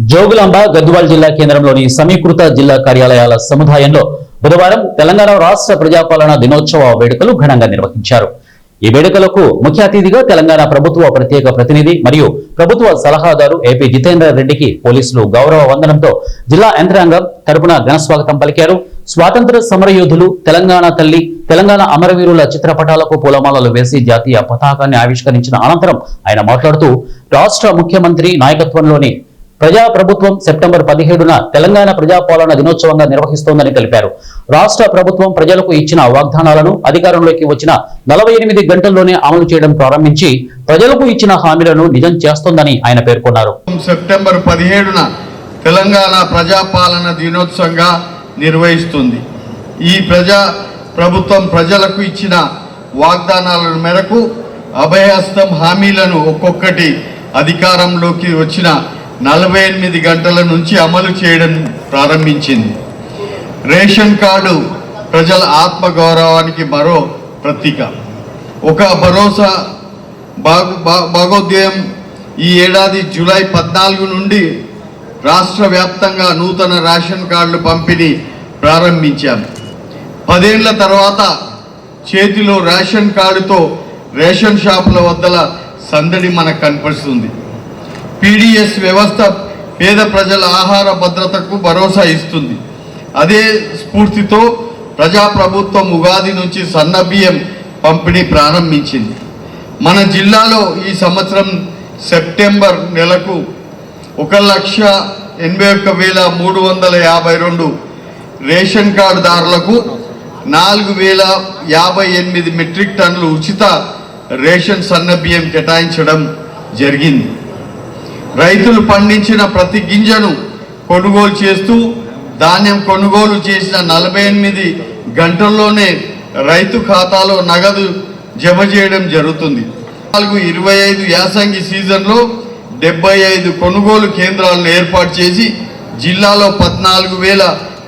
జోగులాంబ గద్వాల్ జిల్లా కేంద్రంలోని సమీకృత జిల్లా కార్యాలయాల సముదాయంలో బుధవారం తెలంగాణ రాష్ట్ర ప్రజాపాలన దినోత్సవ వేడుకలు ఘనంగా నిర్వహించారు. ఈ వేడుకలకు ముఖ్య అతిథిగా తెలంగాణ ప్రభుత్వ ప్రత్యేక ప్రతినిధి మరియు ప్రభుత్వ సలహాదారు ఏపీ జితేందర్ రెడ్డికి పోలీసులు గౌరవ వందనంతో జిల్లా యంత్రాంగం తరపున ఘనస్వాగతం పలికారు. స్వాతంత్ర సమరయోధులు, తెలంగాణ తల్లి, తెలంగాణ అమరవీరుల చిత్రపటాలకు పూలమాలలు వేసి జాతీయ పతాకాన్ని ఆవిష్కరించిన అనంతరం ఆయన మాట్లాడుతూ రాష్ట్ర ముఖ్యమంత్రి నాయకత్వంలోని ప్రజా ప్రభుత్వం సెప్టెంబర్ 17న తెలంగాణ ప్రజాపాలన దినోత్సవంగా నిర్వహిస్తోందని తెలిపారు. రాష్ట్ర ప్రభుత్వం ప్రజలకు ఇచ్చిన వాగ్దానాలను అధికారంలోకి వచ్చిన 48 గంటల్లోనే అమలు చేయడం ప్రారంభించి ప్రజలకు ఇచ్చిన హామీలను నిజం చేస్తోందని ఆయన పేర్కొన్నారు. సెప్టెంబర్ 17న తెలంగాణ ప్రజాపాలన దినోత్సవంగా నిర్వహిస్తుంది. ఈ ప్రభుత్వం ప్రజలకు ఇచ్చిన వాగ్దానాల మేరకు అభయహస్తం హామీలను ఒక్కొక్కటి అధికారంలోకి వచ్చిన 48 గంటల నుంచి అమలు చేయడం ప్రారంభించింది. రేషన్ కార్డు ప్రజల ఆత్మగౌరవానికి మరో ప్రతీక. ఒక భరోసా భాగోద్యయం ఈ ఏడాది జూలై 14 నుండి రాష్ట్ర వ్యాప్తంగా నూతన రేషన్ కార్డులు పంపిణీ ప్రారంభించాం. 10 ఏళ్ల తర్వాత చేతిలో రేషన్ కార్డుతో రేషన్ షాపుల వద్దల సందడి మనకు కనిపిస్తుంది. పీడిఎస్ వ్యవస్థ పేద ప్రజల ఆహార భద్రతకు భరోసా ఇస్తుంది. అదే స్ఫూర్తితో ప్రజాప్రభుత్వం ఉగాది నుంచి సన్నబియ్యం పంపిణీ ప్రారంభించింది. మన జిల్లాలో ఈ సంవత్సరం సెప్టెంబర్ నెలకు 1,81,352 రేషన్ కార్డుదారులకు 4,058 మెట్రిక్ టన్నులు ఉచిత రేషన్ సన్నబియ్యం కేటాయించడం జరిగింది. రైతులు పండించిన ప్రతి గింజను కొనుగోలు చేస్తూ ధాన్యం కొనుగోలు చేసిన 48 గంటల్లోనే రైతు ఖాతాలో నగదు జమ చేయడం జరుగుతుంది. 2024-25 యాసంగి సీజన్లో 75 కొనుగోలు కేంద్రాలను ఏర్పాటు చేసి జిల్లాలో